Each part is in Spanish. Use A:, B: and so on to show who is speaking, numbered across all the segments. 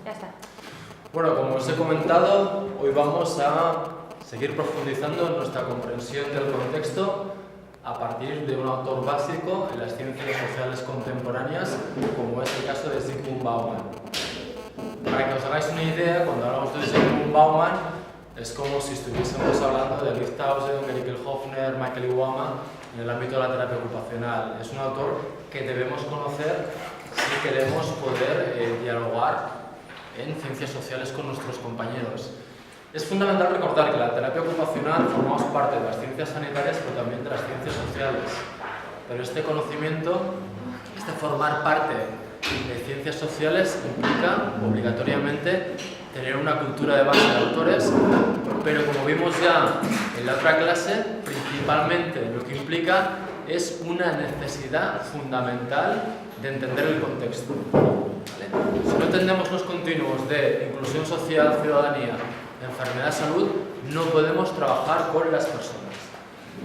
A: Ya está.
B: Bueno, como os he comentado, hoy vamos a seguir profundizando en nuestra comprensión del contexto a partir de un autor básico en las ciencias sociales contemporáneas, como es el caso de Zygmunt Bauman. Para que os hagáis una idea, cuando hablamos de Zygmunt Bauman, es como si estuviésemos hablando de Lifthausen, Eric Hofner, Michael Iwama en el ámbito de la terapia ocupacional. Es un autor que debemos conocer si queremos poder dialogar en ciencias sociales con nuestros compañeros. Es fundamental recordar que la terapia ocupacional formamos parte de las ciencias sanitarias, pero también de las ciencias sociales. Pero este conocimiento, este formar parte de ciencias sociales implica obligatoriamente tener una cultura de base de autores, pero como vimos ya en la otra clase, principalmente lo que implica es una necesidad fundamental de entender el contexto. ¿Vale? Si no entendemos los continuos de inclusión social, ciudadanía, enfermedad, salud, no podemos trabajar con las personas.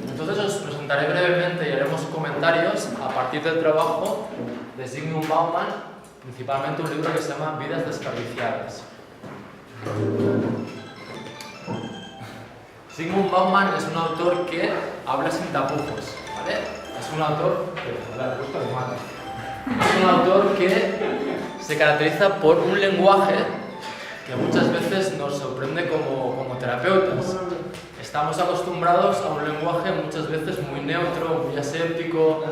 B: Entonces os presentaré brevemente y haremos comentarios a partir del trabajo de Zygmunt Bauman, principalmente un libro que se llama Vidas desperdiciadas. Zygmunt Bauman es un autor que habla sin tapujos, ¿vale? Es un autor que se caracteriza por un lenguaje que muchas veces nos sorprende como terapeutas. Estamos acostumbrados a un lenguaje muchas veces muy neutro, muy aséptico,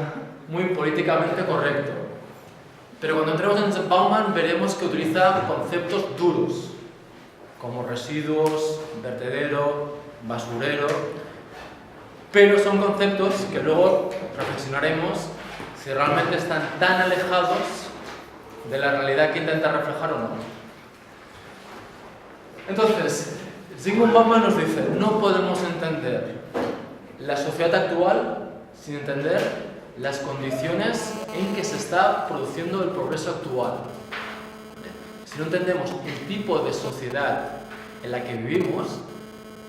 B: muy políticamente correcto. Pero cuando entremos en Bauman veremos que utiliza conceptos duros, como residuos, vertedero, basurero, pero son conceptos que luego reflexionaremos si realmente están tan alejados de la realidad que intenta reflejar o no. Entonces, Zygmunt Bauman nos dice, no podemos entender la sociedad actual sin entender las condiciones en que se está produciendo el progreso actual. Si no entendemos el tipo de sociedad en la que vivimos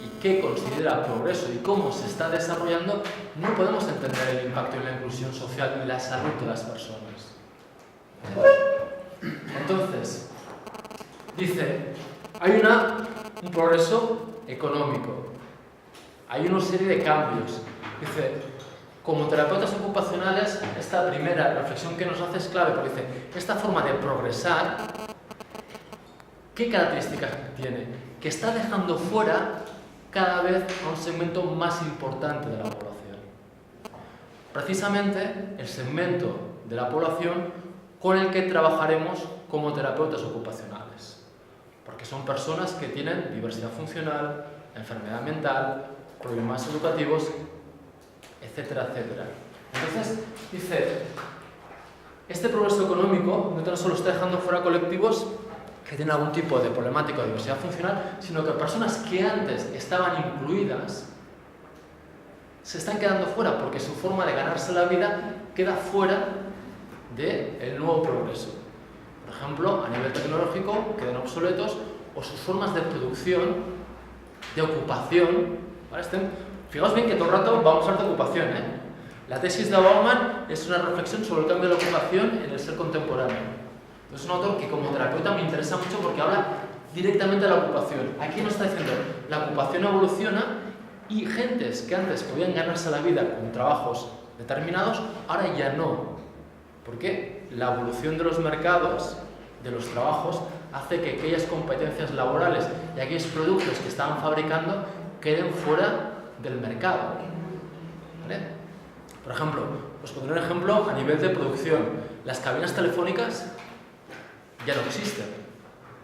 B: y qué considera progreso y cómo se está desarrollando, no podemos entender el impacto en la inclusión social y la salud de las personas. Entonces, dice, hay un progreso económico, hay una serie de cambios. Dice, como terapeutas ocupacionales, esta primera reflexión que nos hace es clave, porque dice, esta forma de progresar, ¿qué características tiene? Que está dejando fuera cada vez a un segmento más importante de la población. Precisamente el segmento de la población con el que trabajaremos como terapeutas ocupacionales. Porque son personas que tienen diversidad funcional, enfermedad mental, problemas educativos, etcétera, etcétera. Entonces, dice, este progreso económico no tan solo está dejando fuera colectivos que tienen algún tipo de problemática o diversidad funcional, sino que personas que antes estaban incluidas se están quedando fuera porque su forma de ganarse la vida queda fuera del nuevo progreso. Por ejemplo, a nivel tecnológico quedan obsoletos o sus formas de producción, de ocupación, ¿vale? Fijaos bien que todo el rato vamos a hablar de ocupación, ¿eh? La tesis de Bauman es una reflexión sobre el cambio de la ocupación en el ser contemporáneo. Es un autor que como terapeuta me interesa mucho porque habla directamente de la ocupación. Aquí nos está diciendo, la ocupación evoluciona y gentes que antes podían ganarse la vida con trabajos determinados, ahora ya no. ¿Por qué? La evolución de los mercados, de los trabajos, hace que aquellas competencias laborales y aquellos productos que estaban fabricando queden fuera del mercado. ¿Vale? Por ejemplo, os pondré un ejemplo a nivel de producción. Las cabinas telefónicas ya no existen.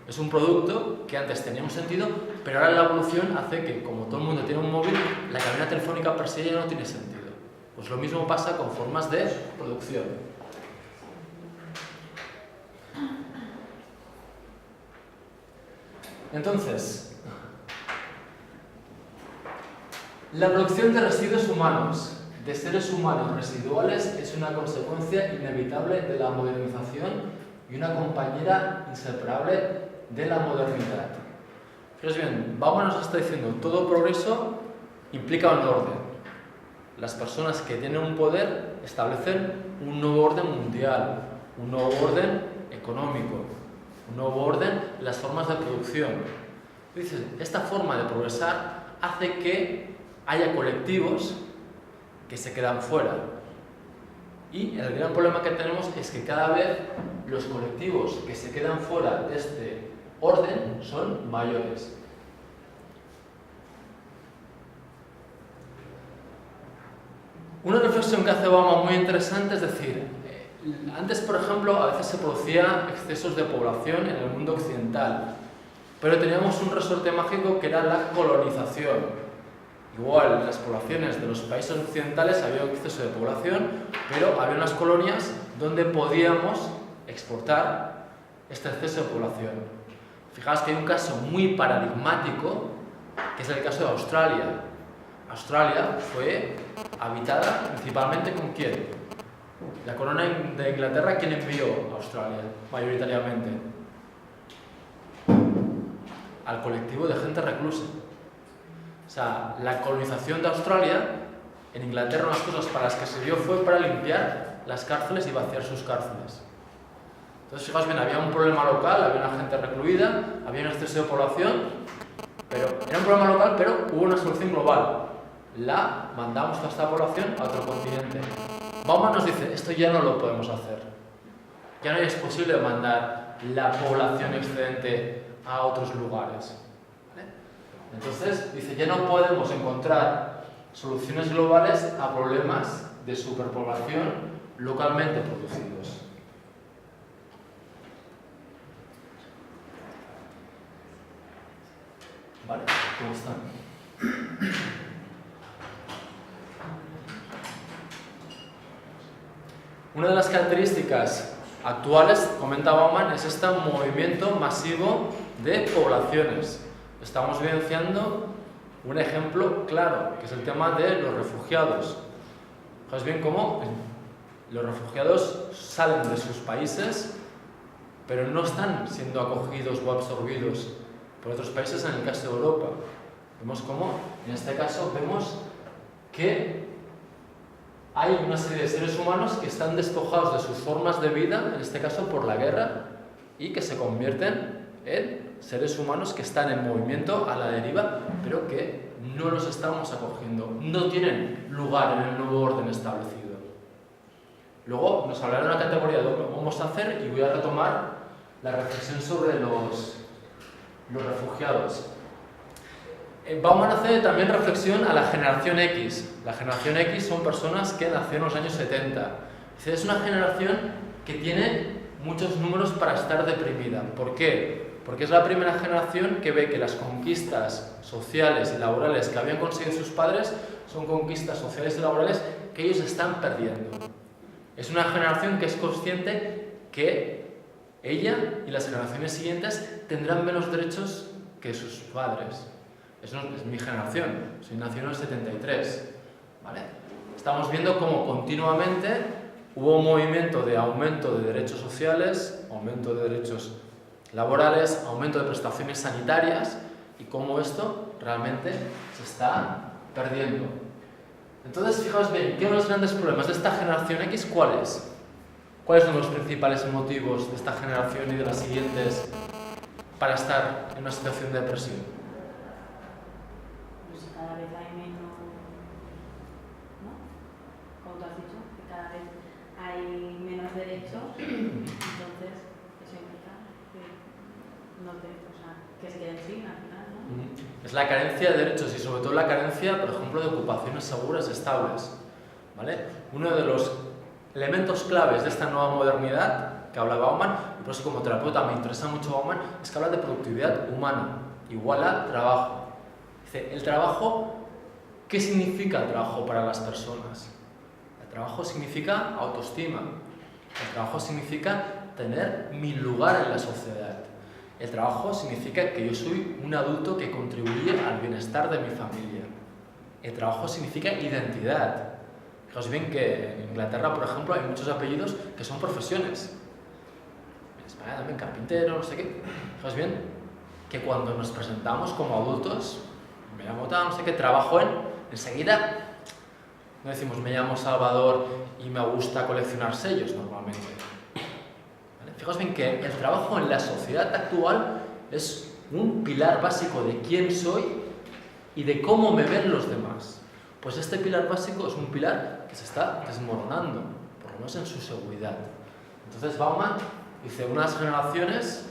B: Es un producto que antes tenía un sentido, pero ahora la evolución hace que, como todo el mundo tiene un móvil, la cabina telefónica per se ya no tiene sentido. Pues lo mismo pasa con formas de producción. Entonces, la producción de residuos humanos, de seres humanos residuales, es una consecuencia inevitable de la modernización y una compañera inseparable de la modernidad. Fijaos bien, Bauman nos está diciendo, todo progreso implica un orden. Las personas que tienen un poder establecen un nuevo orden mundial, un nuevo orden económico, un nuevo orden en las formas de producción. Dices, esta forma de progresar hace que haya colectivos que se quedan fuera. Y el gran problema que tenemos es que cada vez los colectivos que se quedan fuera de este orden son mayores. Una reflexión que hace Obama muy interesante es decir, antes, por ejemplo, a veces se producían excesos de población en el mundo occidental, pero teníamos un resorte mágico que era la colonización. Igual, en las poblaciones de los países occidentales había un exceso de población, pero había unas colonias donde podíamos exportar este exceso de población. Fijaos que hay un caso muy paradigmático, que es el caso de Australia. Australia fue habitada principalmente ¿con quién? La corona de Inglaterra, ¿quién envió a Australia mayoritariamente? Al colectivo de gente reclusa. O sea, la colonización de Australia, en Inglaterra, unas cosas para las que se dio fue para limpiar las cárceles y vaciar sus cárceles. Entonces, fijaos bien, había un problema local, había una gente recluida, había un exceso de población, pero era un problema local, pero hubo una solución global. La mandamos a esta población a otro continente. Bauman nos dice, esto ya no lo podemos hacer. Ya no es posible mandar la población excedente a otros lugares. ¿Vale? Entonces, dice, ya no podemos encontrar soluciones globales a problemas de superpoblación localmente producidos. ¿Vale? ¿Cómo están? Una de las características actuales, comenta Bauman, es este movimiento masivo de poblaciones. Estamos evidenciando un ejemplo claro, que es el tema de los refugiados. Fijaos bien cómo los refugiados salen de sus países, pero no están siendo acogidos o absorbidos por otros países en el caso de Europa. Vemos cómo, en este caso, vemos que hay una serie de seres humanos que están despojados de sus formas de vida, en este caso por la guerra, y que se convierten en seres humanos que están en movimiento a la deriva, pero que no los estamos acogiendo, no tienen lugar en el nuevo orden establecido. Luego nos hablará de una categoría de lo que vamos a hacer y voy a retomar la reflexión sobre los refugiados. Bauman hace también reflexión a la generación X. La generación X son personas que nacieron en los años 70. Es una generación que tiene muchos números para estar deprimida. ¿Por qué? Porque es la primera generación que ve que las conquistas sociales y laborales que habían conseguido sus padres son conquistas sociales y laborales que ellos están perdiendo. Es una generación que es consciente que ella y las generaciones siguientes tendrán menos derechos que sus padres. Eso es mi generación, soy nacido en el 73, ¿vale? Estamos viendo cómo continuamente hubo un movimiento de aumento de derechos sociales, aumento de derechos laborales, aumento de prestaciones sanitarias y cómo esto realmente se está perdiendo. Entonces, fijaos bien, ¿qué son los grandes problemas de esta generación X? ¿Cuáles? ¿Cuáles son los principales motivos de esta generación y de las siguientes para estar en una situación de depresión?
A: Cada vez hay menos, ¿no? Como tú has dicho, que cada vez hay menos derechos, entonces eso implica que se queden sin al final, ¿no?
B: Es la carencia de derechos y sobre todo la carencia, por ejemplo, de ocupaciones seguras estables, ¿vale? Uno de los elementos claves de esta nueva modernidad que habla Bauman, y por eso como terapeuta me interesa mucho Bauman, es que habla de productividad humana, igual a trabajo. El trabajo, ¿qué significa el trabajo para las personas? El trabajo significa autoestima. El trabajo significa tener mi lugar en la sociedad. El trabajo significa que yo soy un adulto que contribuye al bienestar de mi familia. El trabajo significa identidad. Fijaos bien que en Inglaterra, por ejemplo, hay muchos apellidos que son profesiones. En España también carpintero, no sé qué. Fijaos bien que cuando nos presentamos como adultos, me llamo tal, no sé qué, trabajo enseguida no decimos me llamo Salvador y me gusta coleccionar sellos normalmente, ¿vale? fijaos bien que el trabajo en la sociedad actual es un pilar básico de quién soy y de cómo me ven los demás. Pues este pilar básico es un pilar que se está desmoronando, por lo menos en su seguridad. Entonces Bauman dice unas generaciones,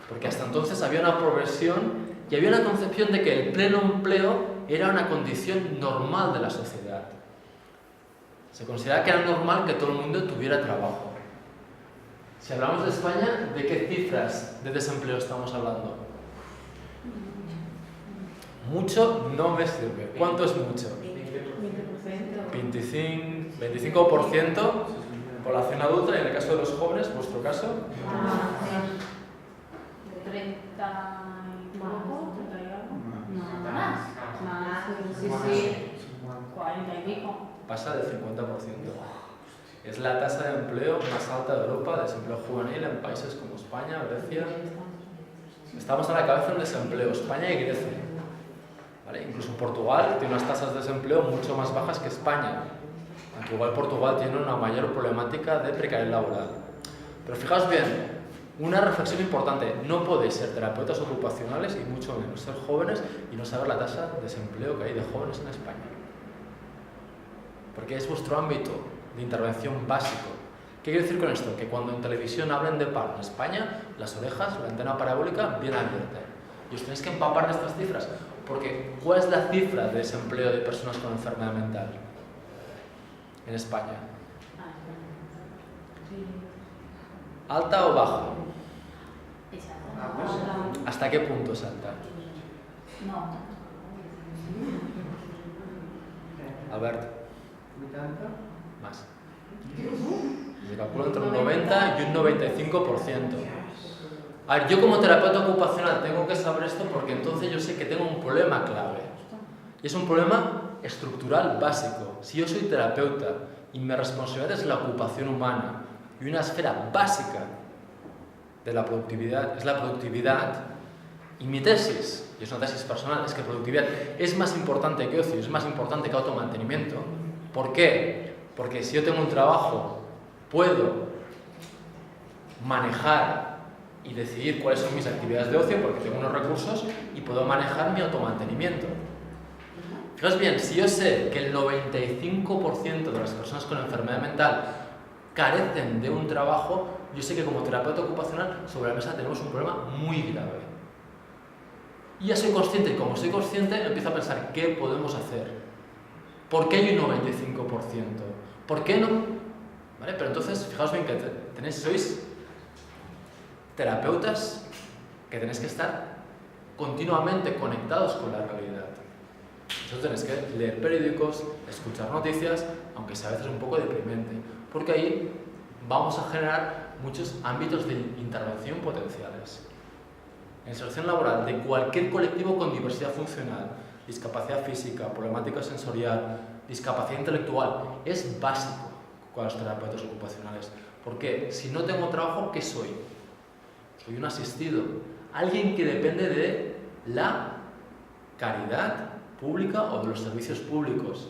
B: porque hasta entonces había una progresión y había una concepción de que el pleno empleo era una condición normal de la sociedad. Se consideraba que era normal que todo el mundo tuviera trabajo. Si hablamos de España, ¿de qué cifras de desempleo estamos hablando? Mucho no me sirve. ¿Cuánto es mucho? 25% población adulta, y en el caso de los jóvenes, vuestro caso.
A: 30 y poco, 30 y algo.
C: Más.
A: Sí. 40 y pico.
B: Pasa del 50%. Es la tasa de empleo más alta de Europa, de desempleo juvenil en países como España, Grecia. Estamos a la cabeza en desempleo, España y Grecia. ¿Vale? Incluso Portugal tiene unas tasas de desempleo mucho más bajas que España. Aunque igual Portugal tiene una mayor problemática de precariedad laboral. Pero fijaos bien, una reflexión importante: no podéis ser terapeutas ocupacionales y mucho menos ser jóvenes y no saber la tasa de desempleo que hay de jóvenes en España. Porque es vuestro ámbito de intervención básico. ¿Qué quiero decir con esto? Que cuando en televisión hablen de paro en España, las orejas, la antena parabólica, bien abierta. Y os tenéis que empapar de estas cifras. Porque, ¿cuál es la cifra de desempleo de personas con enfermedad mental en España? ¿Alta o baja? ¿Hasta qué punto es alta?
A: No.
B: Alberto. Más. Se calcula entre un 90 y un 95%. A ver, yo como terapeuta ocupacional tengo que saber esto porque entonces yo sé que tengo un problema clave. Y es un problema estructural básico. Si yo soy terapeuta y mi responsabilidad es la ocupación humana y una esfera básica de la productividad es la productividad, y mi tesis, y es una tesis personal, es que productividad es más importante que ocio, es más importante que automantenimiento. ¿Por qué? Porque si yo tengo un trabajo, puedo manejar y decidir cuáles son mis actividades de ocio porque tengo unos recursos y puedo manejar mi automantenimiento. Fijaos bien, si yo sé que el 95% de las personas con enfermedad mental carecen de un trabajo, yo sé que como terapeuta ocupacional sobre la mesa tenemos un problema muy grave. Y ya soy consciente, y como soy consciente empiezo a pensar ¿qué podemos hacer? ¿Por qué hay un 95%? ¿Por qué no? ¿Vale? Pero entonces, fijaos bien que sois terapeutas que tenéis que estar continuamente conectados con la realidad. Entonces tenéis que leer periódicos, escuchar noticias, aunque sea a veces un poco deprimente, porque ahí vamos a generar muchos ámbitos de intervención potenciales. En selección laboral de cualquier colectivo con diversidad funcional, discapacidad física, problemática sensorial, discapacidad intelectual, es básico con los terapeutas ocupacionales. Porque si no tengo trabajo, ¿qué soy? Soy un asistido, alguien que depende de la caridad pública o de los servicios públicos.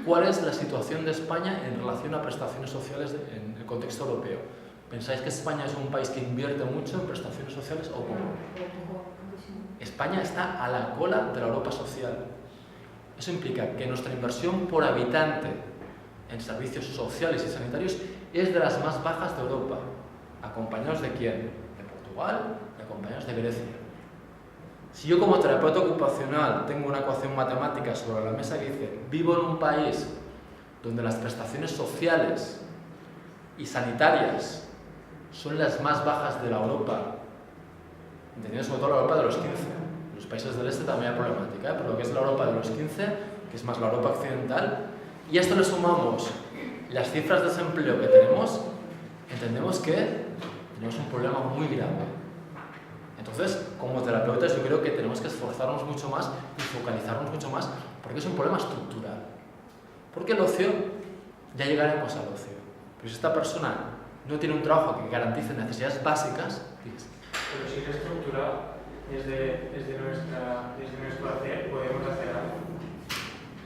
B: ¿Cuál es la situación de España en relación a prestaciones sociales en el contexto europeo? ¿Pensáis que España es un país que invierte mucho en prestaciones sociales o poco? España está a la cola de la Europa social. Eso implica que nuestra inversión por habitante en servicios sociales y sanitarios es de las más bajas de Europa. ¿Acompañados de quién? De Portugal y acompañados de Grecia. Si yo como terapeuta ocupacional tengo una ecuación matemática sobre la mesa que dice vivo en un país donde las prestaciones sociales y sanitarias son las más bajas de la Europa, entendiendo sobre todo la Europa de los 15, los países del este también hay problemática, pero lo que es la Europa de los 15, que es más la Europa occidental, y a esto le sumamos las cifras de desempleo que tenemos, entendemos que tenemos un problema muy grave. Entonces, como terapeutas yo creo que tenemos que esforzarnos mucho más y focalizarnos mucho más porque es un problema estructural. Porque el ocio, ya llegaremos al ocio, pero si esta persona no tiene un trabajo que garantice necesidades básicas,
C: pero si es estructural, desde nuestro hacer podemos hacer algo.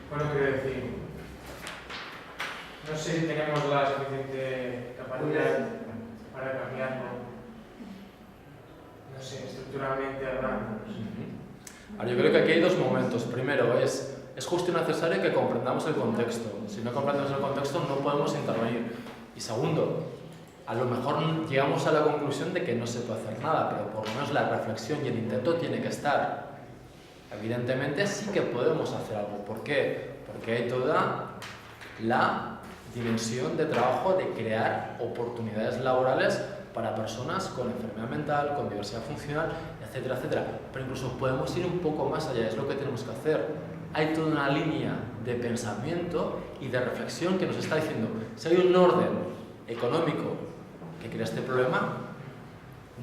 C: Bueno, quiero decir, no sé si tenemos la suficiente capacidad. para cambiarlo? No sé, estructuralmente hablando.
B: Ahora, yo creo que aquí hay dos momentos. Primero, es justo y necesario que comprendamos el contexto. Si no comprendemos el contexto, no podemos intervenir. Y segundo, a lo mejor llegamos a la conclusión de que no se puede hacer nada, pero por lo menos la reflexión y el intento tiene que estar. Evidentemente sí que podemos hacer algo. ¿Por qué? Porque hay toda la dimensión de trabajo de crear oportunidades laborales para personas con enfermedad mental, con diversidad funcional, etcétera, etcétera. Pero incluso podemos ir un poco más allá, es lo que tenemos que hacer. Hay toda una línea de pensamiento y de reflexión que nos está diciendo, si hay un orden económico que crea este problema,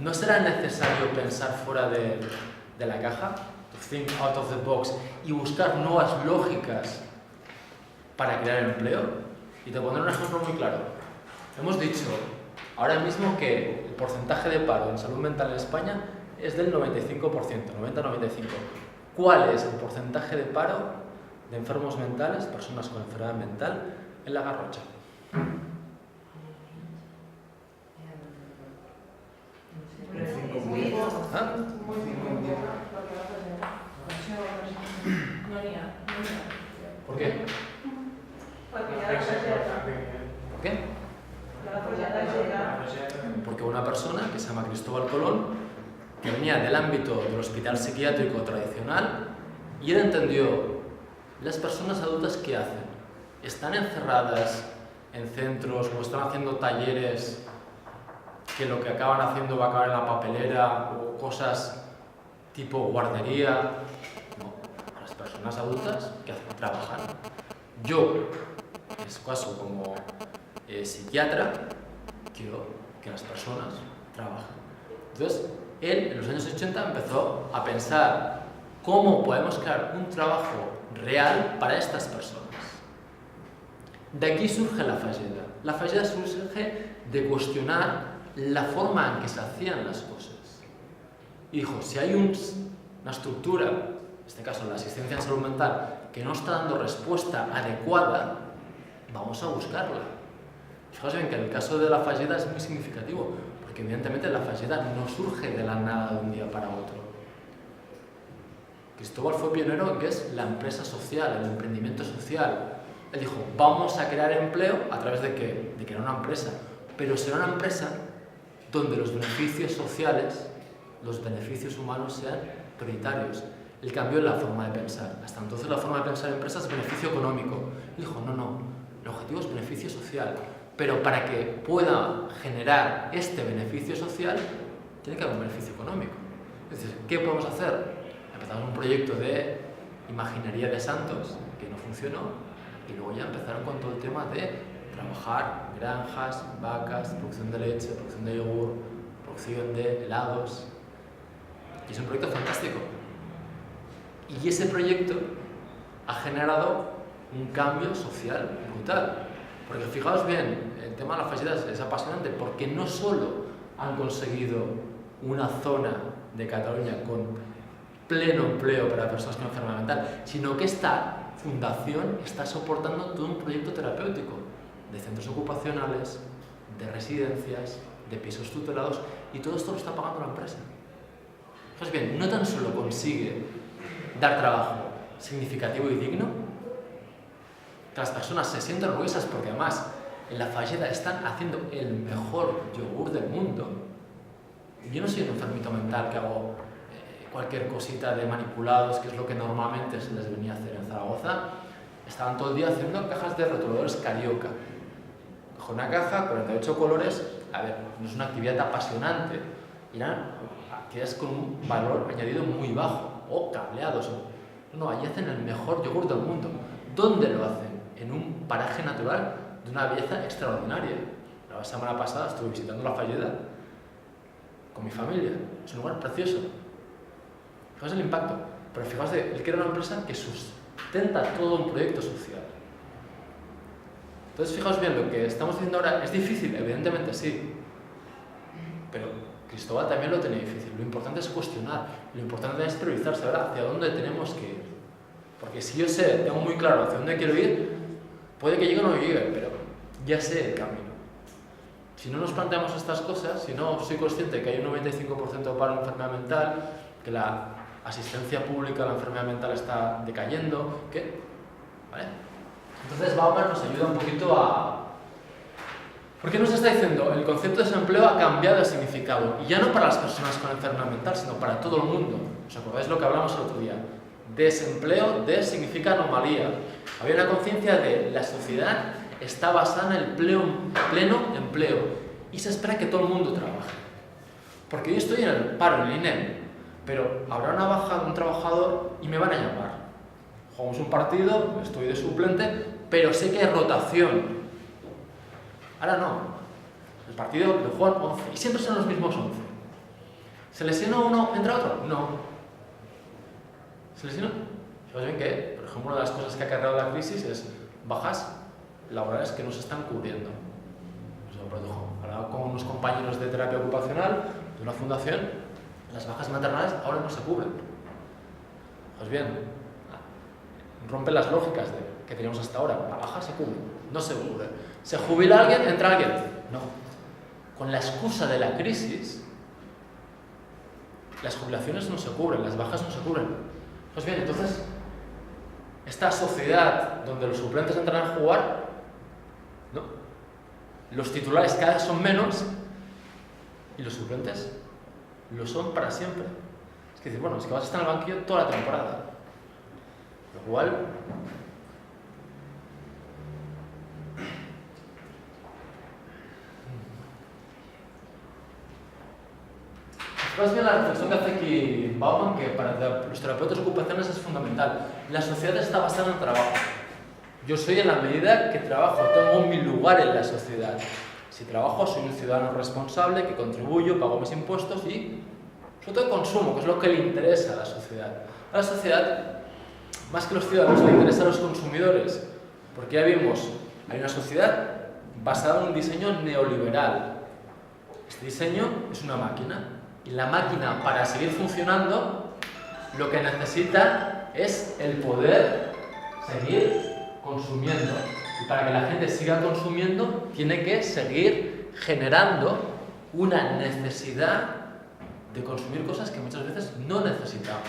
B: ¿no será necesario pensar fuera de la caja? To think out of the box y buscar nuevas lógicas para crear empleo. Y te pondré un ejemplo muy claro. Hemos dicho ahora mismo que el porcentaje de paro en salud mental en España es del 95%, 90-95%. ¿Cuál es el porcentaje de paro de enfermos mentales, personas con enfermedad mental, en La Garrocha? ¿Ah? ¿Por qué? ¿Por qué? Porque una persona que se llama Cristóbal Colón, que venía del ámbito del hospital psiquiátrico tradicional, y él entendió, las personas adultas ¿qué hacen? Están encerradas en centros o están haciendo talleres que lo que acaban haciendo va a acabar en la papelera o cosas tipo guardería. No, las personas adultas ¿qué hacen? Trabajan. Yo, en su caso como psiquiatra, quiero que las personas trabajen. Entonces, él en los años 80 empezó a pensar cómo podemos crear un trabajo real para estas personas. De aquí surge la fallida. La fallida surge de cuestionar la forma en que se hacían las cosas. Y dijo, si hay una estructura, en este caso la asistencia en salud mental, que no está dando respuesta adecuada, vamos a buscarla. Fijaos bien que en el caso de la fallida es muy significativo, porque evidentemente la fallida no surge de la nada de un día para otro. Cristóbal fue pionero en que es la empresa social, el emprendimiento social. Él dijo, vamos a crear empleo a través de ¿qué? De crear una empresa, pero será una empresa donde los beneficios sociales, los beneficios humanos sean prioritarios. Él cambió la forma de pensar. Hasta entonces la forma de pensar en empresas es beneficio económico. Él dijo, no, el objetivo es beneficio social. Pero para que pueda generar este beneficio social, tiene que haber un beneficio económico. Entonces, ¿qué podemos hacer? Empezamos un proyecto de imaginería de santos, que no funcionó, y luego ya empezaron con todo el tema de trabajar granjas, vacas, producción de leche, producción de yogur, producción de helados. Y es un proyecto fantástico. Y ese proyecto ha generado un cambio social brutal. Porque fijaos bien, el tema de la fallida es apasionante porque no solo han conseguido una zona de Cataluña con pleno empleo para personas con enfermedad mental, sino que esta fundación está soportando todo un proyecto terapéutico de centros ocupacionales, de residencias, de pisos tutelados, y todo esto lo está pagando la empresa. Fijaos bien, no tan solo consigue dar trabajo significativo y digno, que las personas se sienten orgullosas porque además en la fallida están haciendo el mejor yogur del mundo. Yo no soy un enfermito mental que hago cualquier cosita de manipulados, que es lo que normalmente se les venía a hacer en Zaragoza. Estaban todo el día haciendo cajas de rotuladores Carioca. Cojo una caja, 48 colores, a ver, no es una actividad apasionante, eran actividades con un valor añadido muy bajo, o cableados. No, allí hacen el mejor yogur del mundo. ¿Dónde lo hacen? En un paraje natural de una belleza extraordinaria. La semana pasada estuve visitando la fallida con mi familia. Es un lugar precioso. Fijaos el impacto. Pero fijaos, él crea una empresa que sustenta todo un proyecto social. Entonces, fijaos bien, lo que estamos diciendo ahora es difícil, evidentemente sí. Pero Cristóbal también lo tenía difícil. Lo importante es cuestionar. Lo importante es priorizar, saber hacia dónde tenemos que ir. Porque si yo sé, tengo muy claro hacia dónde quiero ir, puede que llegue o no llegue, pero ya sé el camino. Si no nos planteamos estas cosas, si no soy consciente de que hay un 95% de paro en enfermedad mental, que la asistencia pública a la enfermedad mental está decayendo, ¿vale? Entonces Bauman nos ayuda un poquito a... ¿Por qué nos está diciendo? El concepto de desempleo ha cambiado de significado, y ya no para las personas con enfermedad mental, sino para todo el mundo. ¿Os acordáis lo que hablamos el otro día? Desempleo, significa anomalía. Había una conciencia de la sociedad está basada en el pleno empleo, y se espera que todo el mundo trabaje. Porque yo estoy en el paro, en el INEM, pero habrá una baja de un trabajador y me van a llamar. Jugamos un partido, estoy de suplente, pero sé que hay rotación. Ahora no. El partido lo juegan 11 y siempre son los mismos 11. ¿Se lesiona uno, entra otro? No. ¿Se lesiona? Fijaos bien que, por ejemplo, una de las cosas que ha acarreado la crisis es bajas laborales que no se están cubriendo. Eso lo produjo. Hablaba con unos compañeros de terapia ocupacional de una fundación, las bajas maternales ahora no se cubren. Pues bien, rompe las lógicas que teníamos hasta ahora. La baja se cubre, no se cubre. ¿Se jubila alguien? ¿Entra alguien? No. Con la excusa de la crisis, las jubilaciones no se cubren, las bajas no se cubren. Pues bien, entonces, esta sociedad donde los suplentes entran a jugar, ¿no? Los titulares cada vez son menos y los suplentes lo son para siempre. Es que dices, bueno, es que vas a estar en el banquillo toda la temporada. Lo cual... Fijaos bien la reflexión que hace aquí Bauman, que para los terapeutas ocupacionales es fundamental. La sociedad está basada en el trabajo. Yo soy en la medida que trabajo, tengo mi lugar en la sociedad. Si trabajo, soy un ciudadano responsable, que contribuyo, pago mis impuestos y sobre todo consumo, que es lo que le interesa a la sociedad. A la sociedad, más que los ciudadanos, le interesa a los consumidores, porque ya vimos, hay una sociedad basada en un diseño neoliberal. Este diseño es una máquina, y la máquina, para seguir funcionando, lo que necesita es el poder seguir consumiendo. Y para que la gente siga consumiendo, tiene que seguir generando una necesidad de consumir cosas que muchas veces no necesitamos.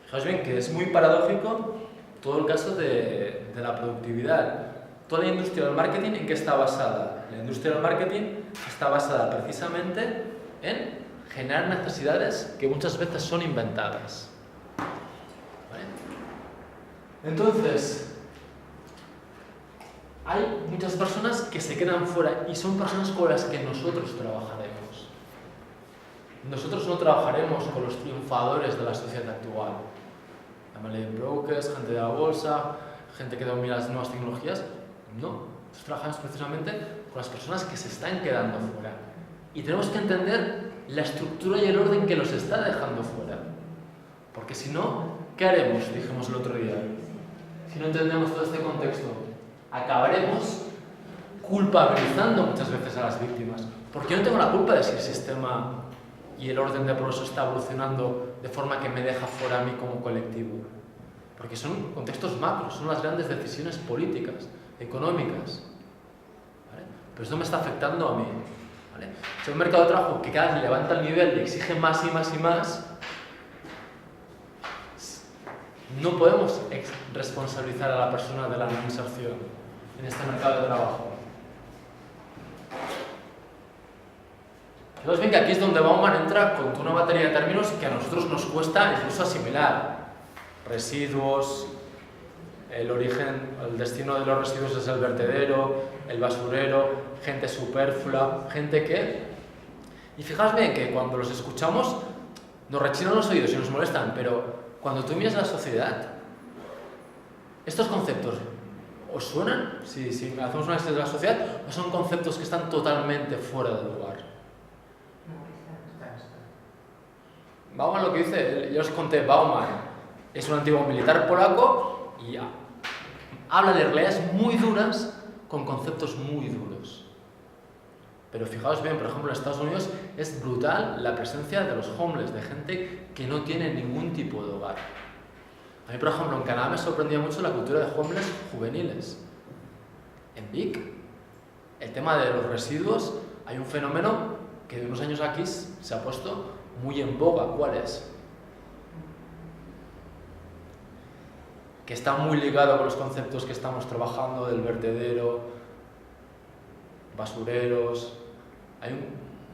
B: Fijaos bien que es muy paradójico todo el caso de la productividad. Toda la industria del marketing, ¿en qué está basada? La industria del marketing está basada precisamente en generar necesidades que muchas veces son inventadas. ¿Vale? Entonces, hay muchas personas que se quedan fuera y son personas con las que nosotros trabajaremos. Nosotros no trabajaremos con los triunfadores de la sociedad actual. Llámale brokers, gente de la bolsa, gente que domina las nuevas tecnologías. No, nosotros trabajamos precisamente con las personas que se están quedando fuera. Y tenemos que entender la estructura y el orden que los está dejando fuera. Porque si no, ¿qué haremos? Dijimos el otro día. Si no entendemos todo este contexto, acabaremos culpabilizando muchas veces a las víctimas. Porque yo no tengo la culpa de si el sistema y el orden de progreso está evolucionando de forma que me deja fuera a mí como colectivo. Porque son contextos macros, son las grandes decisiones políticas, económicas. ¿Vale? Pero esto me está afectando a mí. ¿Vale? Si hay un mercado de trabajo que cada vez levanta el nivel y exige más y más y más, no podemos responsabilizar a la persona de la no inserción en este mercado de trabajo. Fijaos bien que aquí es donde Bauman entra con una batería de términos que a nosotros nos cuesta incluso asimilar. Residuos, el origen, el destino de los residuos es el vertedero, el basurero, gente superflua, gente que... Y fijaos bien que cuando los escuchamos nos rechinan los oídos y nos molestan, pero cuando tú miras la sociedad, estos conceptos ¿os suenan? Si hacemos un análisis de la sociedad, ¿o son conceptos que están totalmente fuera de lugar? Bauman lo que dice, yo os conté, Bauman es un antiguo militar polaco y habla de realidades muy duras con conceptos muy duros. Pero fijaos bien, por ejemplo, en Estados Unidos es brutal la presencia de los homeless, de gente que no tiene ningún tipo de hogar. A mí, por ejemplo, en Canadá me sorprendía mucho la cultura de homeless juveniles. En Vic, el tema de los residuos, hay un fenómeno que de unos años aquí se ha puesto muy en boga. ¿Cuál es? Que está muy ligado con los conceptos que estamos trabajando del vertedero, basureros. Hay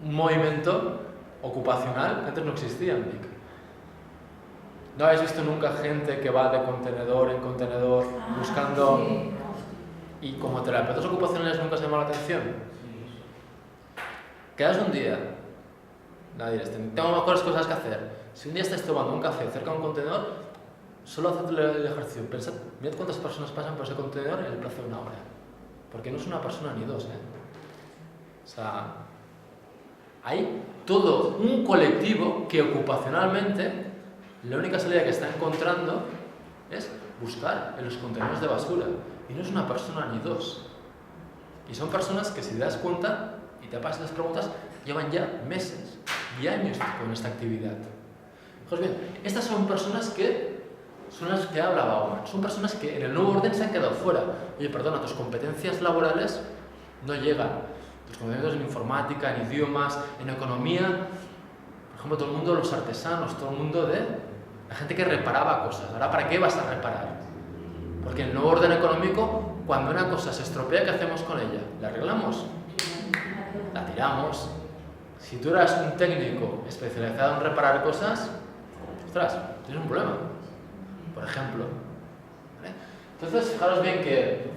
B: un movimiento ocupacional que antes no existía en Vic. ¿No habéis visto nunca gente que va de contenedor en contenedor buscando...
A: Sí.
B: Y como terapeutas ocupacionales nunca se llama la atención? Quedas un día, nadie tengo mejores cosas que hacer. Si un día estáis tomando un café cerca de un contenedor, solo haced el ejercicio. Pensad, mirad cuántas personas pasan por ese contenedor en el plazo de una hora. Porque no es una persona ni dos, O sea, hay todo un colectivo que ocupacionalmente la única salida que está encontrando es buscar en los contenedores de basura. Y no es una persona ni dos. Y son personas que, si te das cuenta y te pasas las preguntas, llevan ya meses y años con esta actividad. Pues bien, estas son personas que son las que habla Bauman. Son personas que en el nuevo orden se han quedado fuera. Oye, perdona, tus competencias laborales no llegan. Tus conocimientos en informática, en idiomas, en economía. Por ejemplo, todo el mundo, los artesanos, todo el mundo de... la gente que reparaba cosas. Ahora, ¿para qué vas a reparar? Porque en el nuevo orden económico, cuando una cosa se estropea, ¿qué hacemos con ella? ¿La arreglamos? La tiramos. Si tú eras un técnico especializado en reparar cosas, ostras, tienes un problema. Por ejemplo. ¿Vale? Entonces, fijaros bien que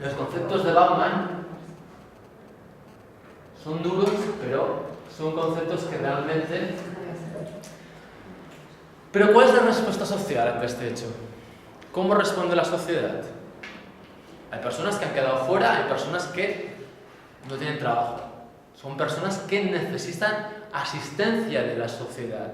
B: los conceptos de Bauman son duros, pero son conceptos que realmente... Pero ¿cuál es la respuesta social ante este hecho? ¿Cómo responde la sociedad? Hay personas que han quedado fuera, hay personas que no tienen trabajo. Son personas que necesitan asistencia de la sociedad.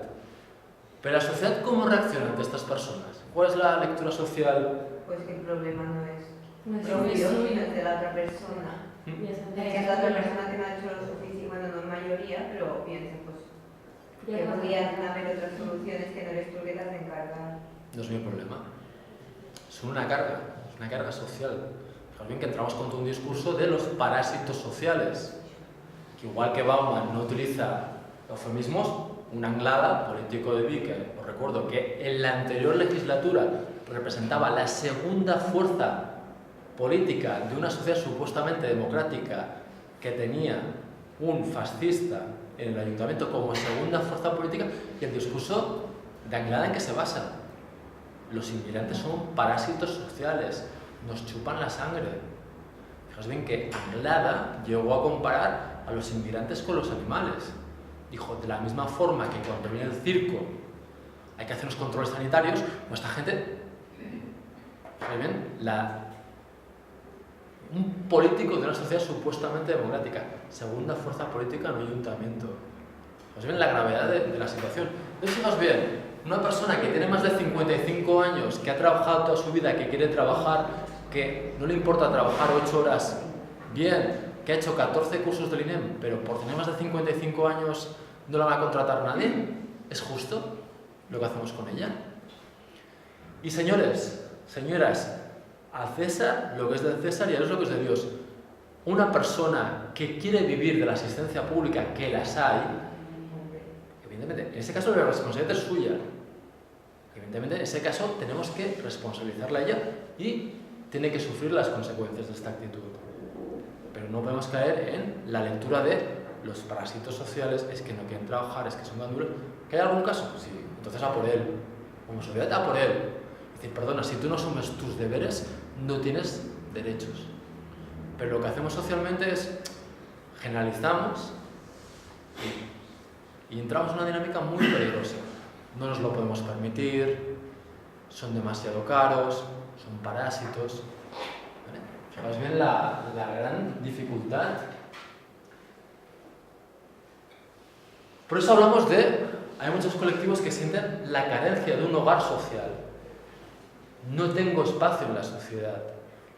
B: Pero la sociedad, ¿cómo reacciona ante estas personas? ¿Cuál es la lectura social?
D: Pues que el problema no es
A: No es
D: propio,
A: suyo.
D: sino es de la otra persona.
A: Y es
D: Que es la otra persona que no ha hecho lo suficiente, bueno, no en mayoría, pero piensa, pues, que podrían haber otras soluciones que no eres tú que te has de encargar.
B: No es mi problema. Es una carga social. Fijaos bien que entramos con todo un discurso de los parásitos sociales. Que igual que Bauman no utiliza eufemismos, un Anglada, político de Vic, os recuerdo que en la anterior legislatura representaba la segunda fuerza política de una sociedad supuestamente democrática que tenía un fascista en el ayuntamiento como segunda fuerza política, y el discurso de Anglada en que se basa. Los inmigrantes son parásitos sociales, nos chupan la sangre. Fijaos bien que Anglada llegó a comparar a los inmigrantes con los animales. Dijo, de la misma forma que cuando viene el circo hay que hacer unos controles sanitarios, pues esta gente... ¿Fijaos bien? Un político de una sociedad supuestamente democrática, segunda fuerza política en un ayuntamiento. Fijaos bien la gravedad de la situación. Entonces, fijaos bien, una persona que tiene más de 55 años, que ha trabajado toda su vida, que quiere trabajar, que no le importa trabajar 8 horas bien, que ha hecho 14 cursos del INEM, pero por tener más de 55 años no la va a contratar nadie, ¿es justo lo que hacemos con ella? Y señores, señoras, a César lo que es del César y a Dios lo que es de Dios. Una persona que quiere vivir de la asistencia pública, que las hay, evidentemente, en ese caso la responsabilidad es suya. Evidentemente, en ese caso tenemos que responsabilizarla a ella y tiene que sufrir las consecuencias de esta actitud. Pero no podemos caer en la lectura de los parásitos sociales, es que no quieren trabajar, es que son tan duros. ¿Que hay algún caso? Sí, entonces a por él. Como sociedad, a por él. Es decir, perdona, si tú no asumes tus deberes, no tienes derechos. Pero lo que hacemos socialmente es generalizamos y entramos en una dinámica muy peligrosa. No nos lo podemos permitir, son demasiado caros, son parásitos. ¿Vale? Fijaos bien la gran dificultad. Por eso hablamos de... Hay muchos colectivos que sienten la carencia de un hogar social. No tengo espacio en la sociedad.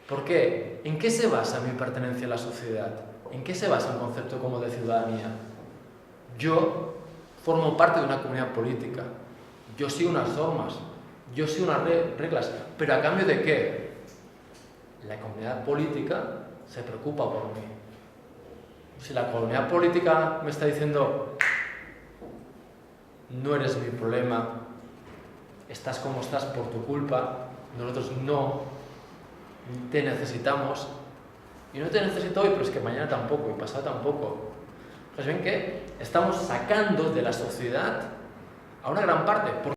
B: ¿Por qué? ¿En qué se basa mi pertenencia a la sociedad? ¿En qué se basa un concepto como de ciudadanía? Yo formo parte de una comunidad política. Yo sigo unas normas. Yo sigo unas reglas. ¿Pero a cambio de qué? La comunidad política se preocupa por mí. Si la comunidad política me está diciendo no eres mi problema, estás como estás por tu culpa, nosotros no te necesitamos, y no te necesito hoy, pero es que mañana tampoco, y pasado tampoco. Pues ven que estamos sacando de la sociedad a una gran parte. ¿Por